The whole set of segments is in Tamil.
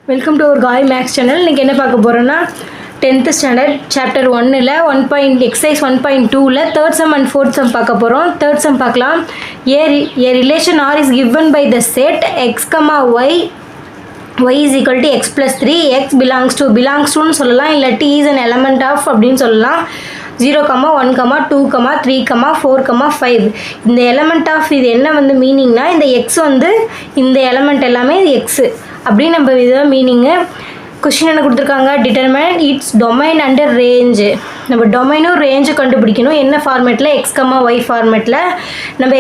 வெல்கம் டு அவர் காய் மேக்ஸ் சேனல். இன்றைக்கி என்ன பார்க்க போகிறோன்னா 10th ஸ்டாண்டர்ட் சாப்டர் 1ல் எக்ஸசைஸ் 1.2ல் third sum and fourth sum பார்க்க போகிறோம். தேர்ட் சம் பார்க்கலாம். A relation R is given by the set x, y is equal to x plus 3, x belongs to சொல்லலாம், இல்லாட்டி is an element of அப்படின்னு சொல்லலாம். 0, 1, 2, 3, 4, 5 இந்த எலமெண்ட் ஆஃப் இது என்ன வந்து மீனிங்னா, இந்த எக்ஸ் வந்து இந்த எலமெண்ட் எல்லாமே இது எக்ஸு அப்படின்னு நம்ம இதுதான் மீனிங்கு. கொஸ்டின் என்ன கொடுத்துருக்காங்க, determine it's domain under range. நம்ம டொமைனும் ரேஞ்சு கண்டுபிடிக்கணும். என்ன ஃபார்மேட்டில், எக்ஸ் ஒய் ஃபார்மேட்டில். நம்ம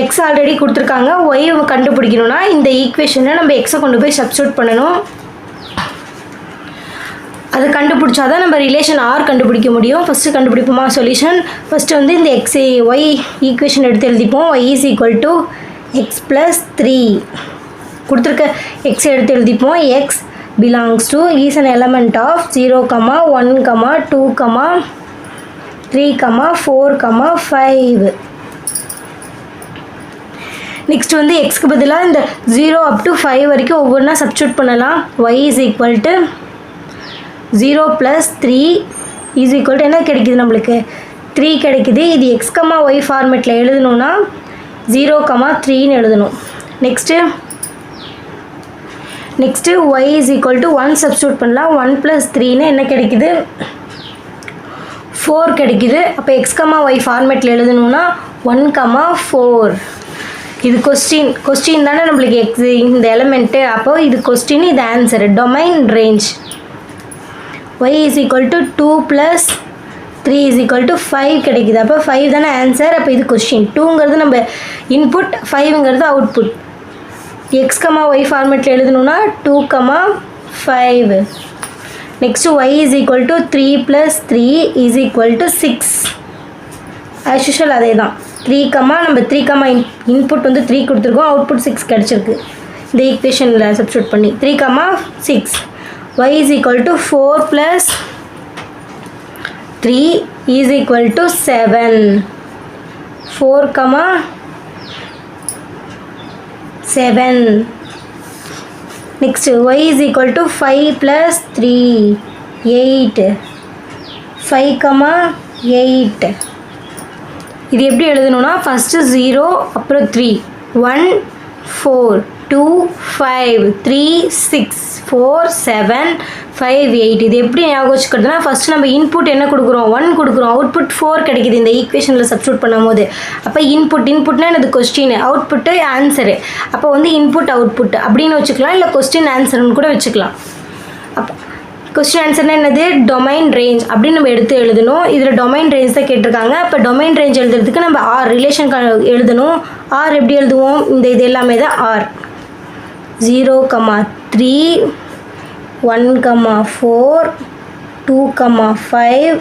எக்ஸ் ஆல்ரெடி கொடுத்துருக்காங்க, ஒய் கண்டுபிடிக்கணும்னா இந்த ஈக்குவேஷனில் நம்ம எக்ஸை கொண்டு போய் சப்ஸ்டியூட் பண்ணணும். அது கண்டுபிடிச்சாதான் நம்ம ரிலேஷன் ஆர் கண்டுபிடிக்க முடியும். First கண்டுபிடிப்போமா solution. ஃபஸ்ட்டு வந்து இந்த ஒய் ஈக்குவேஷன் எடுத்து எழுதிப்போம். Y is equal to x plus 3 கொடுத்துருக்க எக்ஸ் எடுத்து எழுதிப்போம். X belongs to is an element of 0, 1, 2, 3, 4, 5. Next வந்து எக்ஸ்க்கு பதிலாக இந்த 0 up to 5 வரைக்கும் ஒவ்வொன்றா சப்ஸ்டியூட் பண்ணலாம். Y is equal to 0 + 3 is equal to என்ன கிடைக்குது, நம்மளுக்கு 3 கிடைக்குது. இது எக்ஸ் ஒய் ஃபார்மேட்டில் எழுதணுன்னா 0, 3ன்னு எழுதணும். Next y is equal to 1 substitute பண்ணலாம். 1 + 3ன்னு என்ன கிடைக்குது, 4 கிடைக்குது. அப்போ எக்ஸ் ஒய் ஃபார்மேட்டில் எழுதணுன்னா 1, 4. இது கொஸ்டின் தானே நம்மளுக்கு எக்ஸ் இந்த எலமெண்ட்டு. அப்போ இது கொஸ்டின், இது answer. Domain range y is equal to 2 + 3 is equal to 5 கிடைக்குது. அப்போ 5 தானே ஆன்சர். அப்போ இது கொஸ்டின். 2ங்கிறது நம்ம இன்புட், 5ங்கிறது அவுட்புட். எக்ஸ் ஒய் ஃபார்மேட்டில் எழுதணுன்னா 2, 5. Next y is equal to 3 + 3 is equal to 6. As usual அதே தான். 3, நம்ம 3, இன்புட் வந்து 3 கொடுத்துருக்கோம், அவுட்புட் 6 கிடச்சிருக்கு. இந்த ஈக்குவேஷனில் சப்ஸ்டியூட் பண்ணி 3, 6. y is equal to 4 + 3 is equal to 7. 4, 7. Next y is equal to 5 + 3 8. 5, 8. இது எப்படி எழுதணும்னா, ஃபஸ்ட்டு 0, அப்புறம் 3, 1, 4, 2, 5, 3, 6, 4, 7, 5, 8. இது எப்படி ஞாபகம் வச்சுக்கிறதுனா, ஃபஸ்ட்டு நம்ம இன்புட் என்ன கொடுக்குறோம், 1 கொடுக்குறோம், அவுட்புட் 4 கிடைக்குது இந்த ஈக்குவேஷனில் சப்ஸ்டியூட் பண்ணும் போது. அப்போ இன்புட்னா எனது கொஸ்டின், அவுட்புட்டு ஆன்சரு. அப்போ வந்து இன்புட் அவுட்புட் அப்படின்னு வச்சுக்கலாம், இல்லை கொஸ்டின் ஆன்சர்னு கூட வச்சுக்கலாம். அப்போ கொஸ்டின் ஆன்சர்னா என்னது, டொமைன் ரேஞ்ச் அப்படின்னு நம்ம எடுத்து எழுதணும். இதில் டொமைன் ரேஞ்ச் தான் கேட்டிருக்காங்க. இப்போ டொமைன் ரேஞ்ச் எழுதுறதுக்கு நம்ம ஆர் ரிலேஷன் எழுதணும். ஆர் எப்படி எழுதுவோம், இது எல்லாமே தான் ஆர். 0, 3, 1, 4, 2, 5,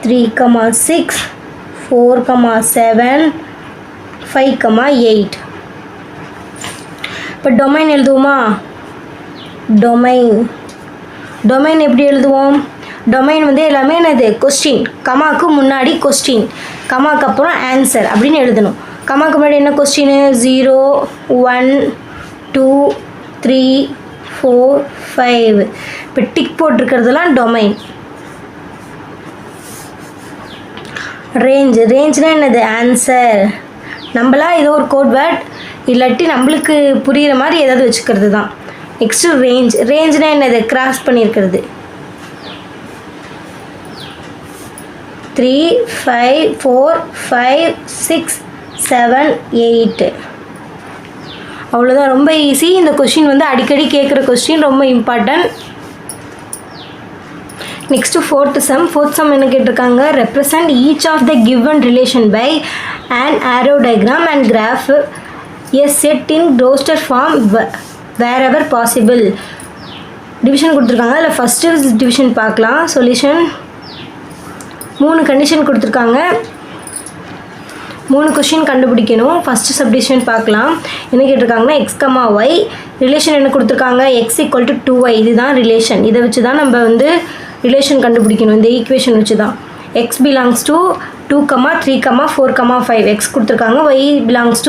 3, 6, 4, 7, 5, 8. இப்போ டொமைன் எழுதுவோமா, டொமைன் எப்படி எழுதுவோம், டொமைன் வந்து எல்லாமே என்னது, கொஸ்டின். கமாக்கு முன்னாடி கொஸ்டின், கமாக்கு அப்புறம் ஆன்சர் அப்படின்னு எழுதணும். கமாக்கு முன்னாடி என்ன கொஸ்டின், 0, 1, 2, 3, 4, 5. இப்போ டிக் போட்டிருக்கிறதுலாம் டொமைன். ரேஞ்சுனா என்னது, ஆன்சர். நம்மளா ஏதோ ஒரு கோட் வேர்ட் இல்லாட்டி நம்மளுக்கு புரிகிற மாதிரி ஏதாவது வச்சுக்கிறது தான். நெக்ஸ்ட்டு ரேஞ்சுனா என்னது, கிராஸ் பண்ணியிருக்கிறது. 3, 5, 4, 5, 6, 7, 8. அவ்வளோதான், ரொம்ப ஈஸி. இந்த கொஸ்டின் வந்து அடிக்கடி கேட்குற கொஸ்டின், ரொம்ப இம்பார்ட்டன்ட். நெக்ஸ்ட்டு ஃபோர்த் சம் என்ன கேட்டிருக்காங்க, represent each of the given relation by an arrow diagram and graph a set in roster form wherever possible. Division கொடுத்துருக்காங்க. அதில் ஃபஸ்ட்டு டிவிஷன் பார்க்கலாம். சொல்யூஷன் 3 கண்டிஷன் கொடுத்துருக்காங்க, 3 கொஸ்டின் கண்டுபிடிக்கணும். ஃபஸ்ட்டு சப்டிவிஷன் பார்க்கலாம். என்ன கேட்டிருக்காங்கன்னா, எக்ஸ் ஒய் ரிலேஷன் என்ன கொடுத்துருக்காங்க, எக்ஸ் ஈக்குவல் டு 2y. இதுதான் ரிலேஷன். இதை வச்சு தான் நம்ம வந்து ரிலேஷன் கண்டுபிடிக்கணும், இந்த ஈக்குவேஷன் வச்சு தான். எக்ஸ் பிலாங்ஸ் டு 2, 3, 4, 5 x கொடுத்துருக்காங்க. y belongs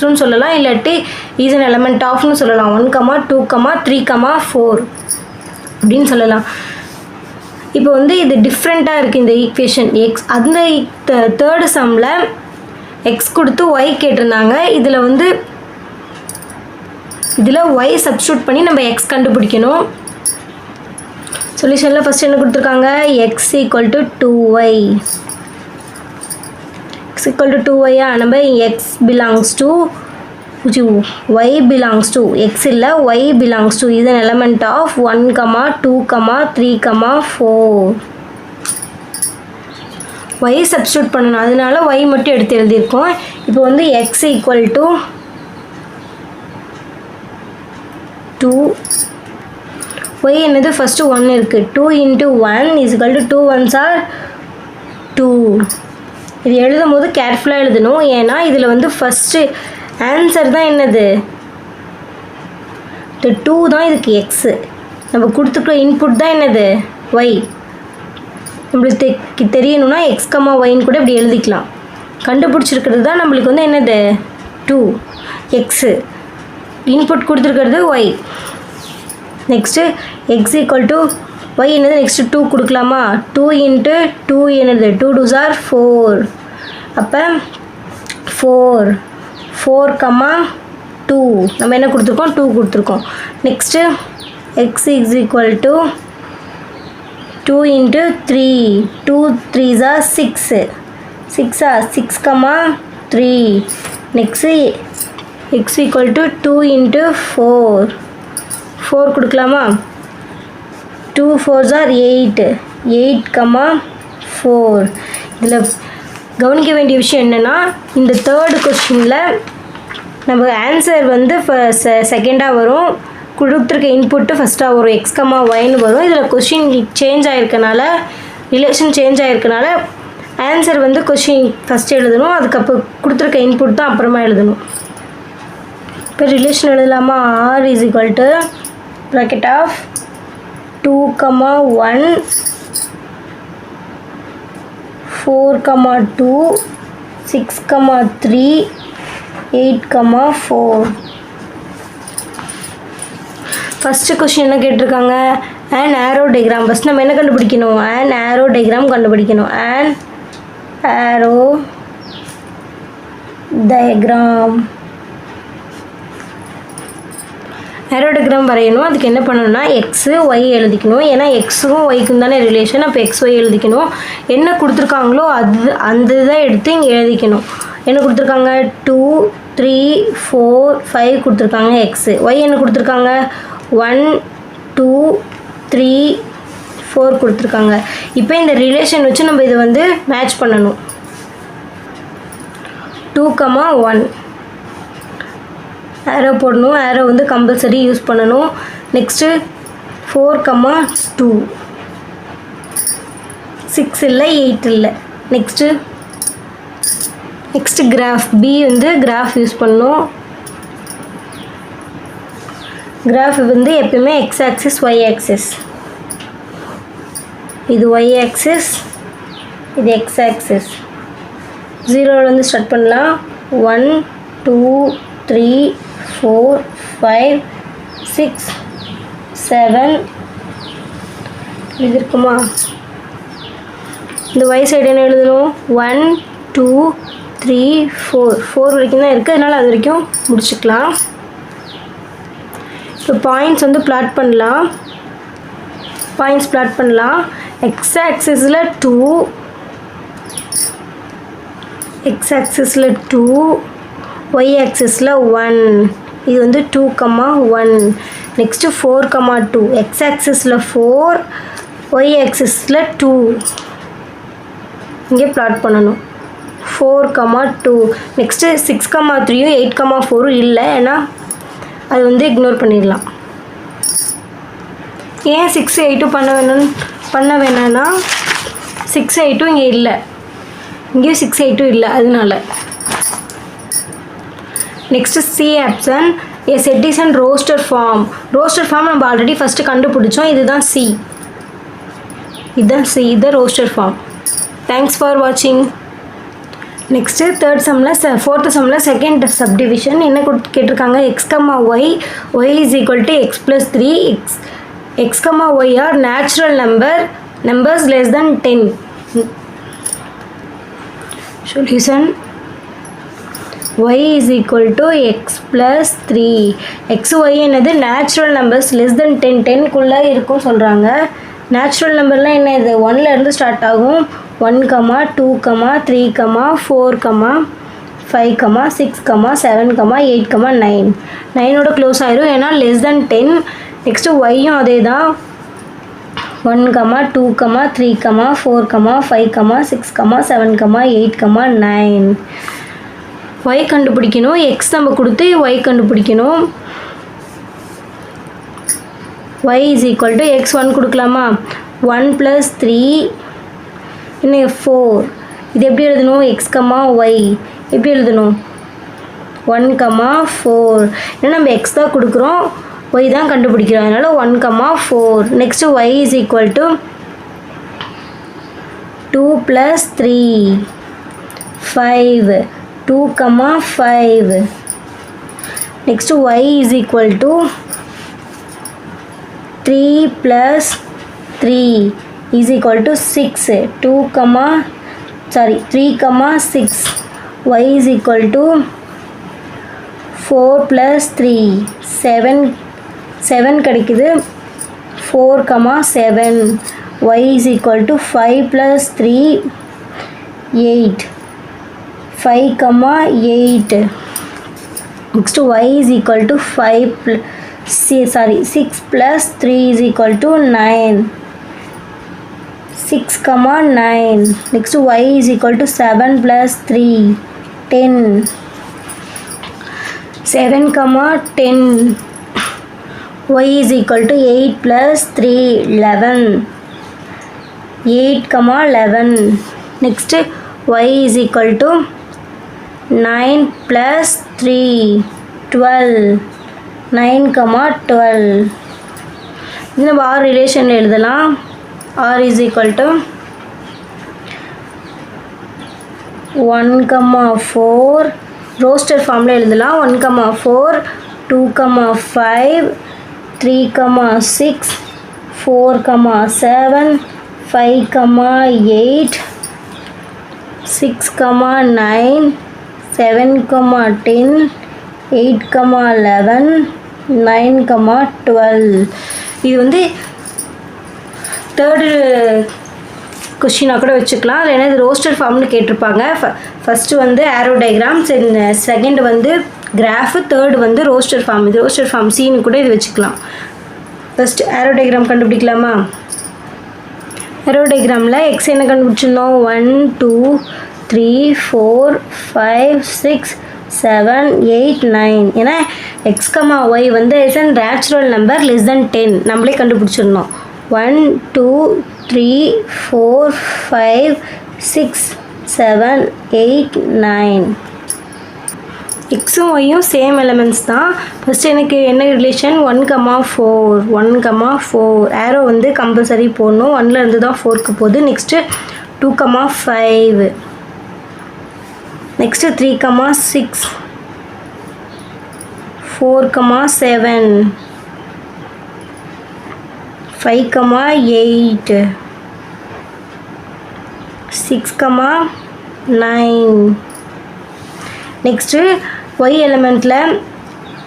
to சொல்லலாம், இல்லாட்டி is an element ofனு சொல்லலாம். 1, 2, 3, 4 அப்படின்னு சொல்லலாம். இப்போ வந்து இது டிஃப்ரெண்ட்டாக இருக்குது இந்த ஈக்குவேஷன். எக்ஸ் அந்த தேர்டு சம்மில் எக்ஸ் கொடுத்து ஒய் கேட்டிருந்தாங்க. இதில் ஒய் சப்ஸ்டியூட் பண்ணி நம்ம எக்ஸ் கண்டுபிடிக்கணும். சொல்யூஷனில் ஃபஸ்ட் என்ன கொடுத்துருக்காங்க, X equal to 2y. x equal to 2y நம்ம x belongs to y belongs to x இல்லை y belongs to is an element of 1, 2, 3, 4. y substitute பண்ணணும், அதனால y மட்டும் எடுத்து எழுதியிருக்கோம். இப்போ வந்து x equal to 2, y என்னது ஃபஸ்ட்டு 1 இருக்குது. 2 into 1 is equal to 2 ones are 2. இது எழுதும் போது கேர்ஃபுல்லாக எழுதணும், ஏன்னா இதில் வந்து ஃபஸ்ட்டு ஆன்சர் தான் என்னது, 2 தான் இதுக்கு எக்ஸு. நம்ம கொடுத்துருக்குற இன்புட் தான் என்னது, ஒய். நம்மளுக்கு தெரியணும்னா எக்ஸ் ஒய்ன்னு கூட இப்படி எழுதிக்கலாம். கண்டுபிடிச்சிருக்கிறது தான் நம்மளுக்கு வந்து என்னது 2 எக்ஸு, இன்புட் கொடுத்துருக்கிறது y. Next x equal to y என்னது, நெக்ஸ்ட்டு 2 கொடுக்கலாமா, 2 into 2 என்னது 2 2s are 4. அப்போ 4, 2 நம்ம என்ன கொடுத்துருக்கோம், 2 கொடுத்துருக்கோம். Next X is equal to 2 into 3, 2 3s are 6, 6 3. Next x equal to 2 into 4 கொடுக்கலாமா, 2 4s are 8, 4. இதில் கவனிக்க வேண்டிய விஷயம் என்னென்னா, இந்த தேர்டு கொஸ்டினில் நம்ம ஆன்சர் வந்து செகண்டாக வரும், கொடுத்துருக்க இன்புட்டு ஃபஸ்ட்டாக வரும், எக்ஸ் ஒய்ன்னு வரும். இதில் கொஸ்டின் சேஞ்ச் ஆகிருக்கனால, ரிலேஷன் சேஞ்ச் ஆகிருக்கனால ஆன்சர் வந்து கொஸ்டின் ஃபஸ்ட்டு எழுதணும், அதுக்கப்புறம் கொடுத்துருக்க இன்புட் தான் அப்புறமா எழுதணும். இப்போ ரிலேஷன் எழுதலாமா, r is equal to bracket of 2, 1, 4, 2, 6, 3, 8, 4. First question என்ன கேட்டிருக்காங்க, an arrow diagram. ஃபஸ்ட் நம்ம என்ன கண்டுபிடிக்கணும், an arrow diagram கண்டுபிடிக்கணும். an arrow diagram வரையணும். அதுக்கு என்ன பண்ணணும்னா எக்ஸு ஒய் எழுதிக்கணும், ஏன்னா எக்ஸுக்கும் ஒய்க்கும் தானே ரிலேஷன். அப்போ எக்ஸ் ஒய் எழுதிக்கணும். என்ன கொடுத்துருக்காங்களோ அந்த இதை எடுத்து இங்கே எழுதிக்கணும். என்ன கொடுத்துருக்காங்க, 2, 3, 4, 5 கொடுத்துருக்காங்க எக்ஸு. ஒய் என்ன கொடுத்துருக்காங்க, 1, 2, 3, 4 கொடுத்துருக்காங்க. இப்போ இந்த ரிலேஷன் வச்சு நம்ம இதை வந்து மேட்ச் பண்ணணும். 2, 1 ஆரோ போடணும், ஆரோ வந்து கம்பல்சரி யூஸ் பண்ணணும். நெக்ஸ்ட்டு 4, 2, 6 இல்லை 8 இல்லை. நெக்ஸ்ட்டு கிராஃப் பி வந்து கிராஃப் யூஸ் பண்ணணும். கிராஃப் வந்து எப்பயுமே எக்ஸ் ஆக்சிஸ் ஒய் ஆக்சிஸ், இது ஒய் ஆக்சிஸ், இது எக்ஸ் ஆக்சிஸ். 0லேருந்து ஸ்டார்ட் பண்ணலாம். 1, 2, 3, 4, 5, 6, 7 இது இருக்குமா. இந்த y சைடு என்ன எழுதணும், 1, 2, 3, 4 வரைக்கும் தான் இருக்குது, அதனால் அது வரைக்கும் முடிச்சுக்கலாம். இப்போ பாயிண்ட்ஸ் வந்து பிளாட் பண்ணலாம். எக்ஸ் ஆக்சிஸில் 2, y ஆக்சிஸில் 1, இது வந்து 2, 1. நெக்ஸ்ட்டு 4, 2, எக்ஸ் ஆக்சிஸில் 4, y ஆக்சிஸில் 2 இங்கே பிளாட் பண்ணணும். 4, 2. நெக்ஸ்ட்டு 6, 3, 8, 4 இல்லை, ஏன்னா அது வந்து இக்னோர் பண்ணிடலாம். ஏன் 6, 8 பண்ண வேணான்னா 6, 8 இங்கே இல்லை, இங்கேயும் 6, 8 இல்லை, அதனால. Next c option, a set is in roster form. நம்ம ஆல்ரெடி ஃபஸ்ட்டு கண்டுபிடிச்சோம். இதுதான் சி, இதுதான் ரோஸ்டர் ஃபார்ம். தேங்க்ஸ் ஃபார் வாட்சிங். நெக்ஸ்ட்டு ஃபோர்த்து சம்மில் செகண்ட் சப்டிவிஷன் என்ன கேட்டிருக்காங்க, x comma y, y is equal to x plus 3, x comma y are natural numbers less than 10. Solution y is equal to x plus 3. x y என்னது நேச்சுரல் நம்பர்ஸ் லெஸ் தென் 10, 10க்குள்ளே இருக்கும் சொல்கிறாங்க. நேச்சுரல் நம்பர்லாம் என்ன, இது 1லேருந்து ஸ்டார்ட் ஆகும். 1, 2, 3, 4, 5, 6, 7, 8, 9. 9ஓட க்ளோஸ் ஆயிரும் ஏன்னா லெஸ் தென் 10. நெக்ஸ்ட்டு ஒய்யும் அதே தான். 1, 2, 3, 4, 5, 6, 7, 8, 9. y கண்டுபிடிக்கணும். x நம்ம கொடுத்து y கண்டுபிடிக்கணும். y is equal to x1 கொடுக்கலாமா, 1 plus 3 இன்னும் 4. இது எப்படி எழுதணும், x, y எப்படி எழுதணும், 1, 4. ஏன்னா நம்ம x தான் கொடுக்குறோம், y தான் கண்டுபிடிக்கிறோம், அதனால் 1, 4. Next y is equal to 2 plus 3, 5. 2, 5. Next y is equal to 3 plus 3 is equal to 6. 3, 6. Y is equal to 4 plus 3, 7 கிடைக்குது. 4, 7. Y is equal to 5 plus 3, 8. 5, 8. Next y is equal to 6 plus 3 is equal to 9. 6, 9. Next y is equal to 7 plus 3, 10. 7, 10. Y is equal to 8 plus 3, 11. 8, 11. Next y is equal to 9 plus 3, 12. 9, 12. இந்த R ரிலேஷன் எழுதலாம். R is equal to 1, 4. Roster ஃபார்மில் எழுதலாம். 1, 4, 2, 5, 3, 6, 4, 7, 5, 8, 6, 9, 7, 10, 8, 11, 9, 12. இது வந்து தேர்டு கொஸ்டினாக கூட வச்சுக்கலாம். இல்லைன்னா இது ரோஸ்டர் ஃபார்ம்னு கேட்டிருப்பாங்க. ஃபஸ்ட்டு வந்து ஆரோ டயக்ராம், செகண்ட் வந்து கிராஃபு, தேர்டு வந்து ரோஸ்டர் ஃபார்ம். இது ரோஸ்டர் ஃபார்ம் சீனு கூட இது வச்சுக்கலாம். ஃபஸ்ட்டு ஆரோ டயக்ராம் கண்டுபிடிக்கலாமா. ஆரோ டயக்ராமில் எக்ஸ் என்ன கண்டுபிடிச்சிருந்தோம், 1, 2, 3, 4, 5, 6, 7, 8, 9. ஏன்னா எக்ஸ், ஒய் வந்து is an natural number less than 10 நம்மளே கண்டுபிடிச்சிருந்தோம். 1, 2, 3, 4, 5, 6, 7, 8, 9. எக்ஸும் ஒய்யும் சேம் எலமெண்ட்ஸ் தான். ஃபஸ்ட்டு எனக்கு என்ன ரிலேஷன், 1, 4. 1, 4. ஆரோ வந்து கம்பல்சரி போடணும். 1லேருந்து தான் 4க்கு போகுது. நெக்ஸ்ட்டு 2, 5. நெக்ஸ்ட்டு 3, 6. 4, 7. 5, 8. 6, 9. நெக்ஸ்ட்டு ஒய் எலிமெண்ட்டில்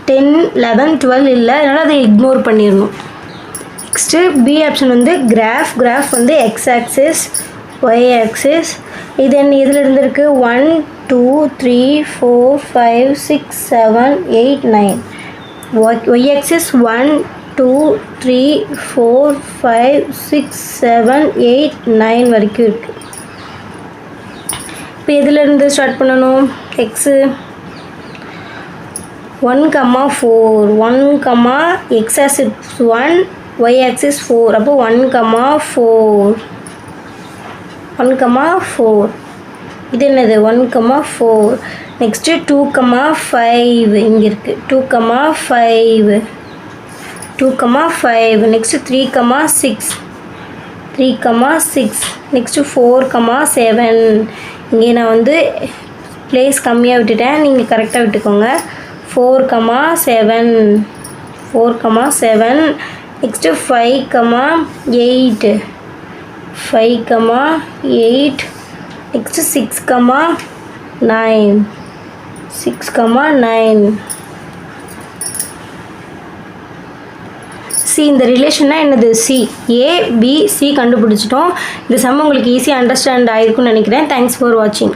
10, 11, 12 இல்லை, அதனால் அதை இக்னோர் பண்ணிடணும். நெக்ஸ்ட்டு பி ஆப்ஷன் வந்து கிராஃப் வந்து எக்ஸ் ஆக்சிஸ், ஒய் ஆக்சிஸ். இது என்ன இதில் இருந்திருக்கு, 1, 2, 3, 4, 5, 6, 7, 8, 9. ஒய் ஆக்சிஸ் 1, 2, 3, 4, 5, 6, 7, 8, 9 வரைக்கும் இருக்குது. இப்போ எதுலேருந்து ஸ்டார்ட் பண்ணணும், x 1, 4. 1, x axis 1, y axis 4. அப்போ 1, 4. 1, 4. இது என்னது, 1, 4. நெக்ஸ்ட்டு 2, 5 இங்கே இருக்குது. 2, 5. 2, 5. நெக்ஸ்ட்டு 3, 6. 3, 6. நெக்ஸ்ட்டு 4,7. இங்கே நான் வந்து ப்ளேஸ் கம்மியாக விட்டுட்டேன், நீங்கள் கரெக்டாக விட்டுக்கோங்க. 4,7 4,7. நெக்ஸ்ட்டு 5,8 5,8. நெக்ஸ்ட்டு 6,9 6,9. சி இந்த ரிலேஷன்னா என்னது? சி ஏபிசி கண்டுபிடிச்சிட்டோம். இந்த சம் உங்களுக்கு ஈஸியாக அண்டர்ஸ்டாண்ட் ஆகிருக்குன்னு நினைக்கிறேன். தேங்க்ஸ் ஃபார் வாட்சிங்.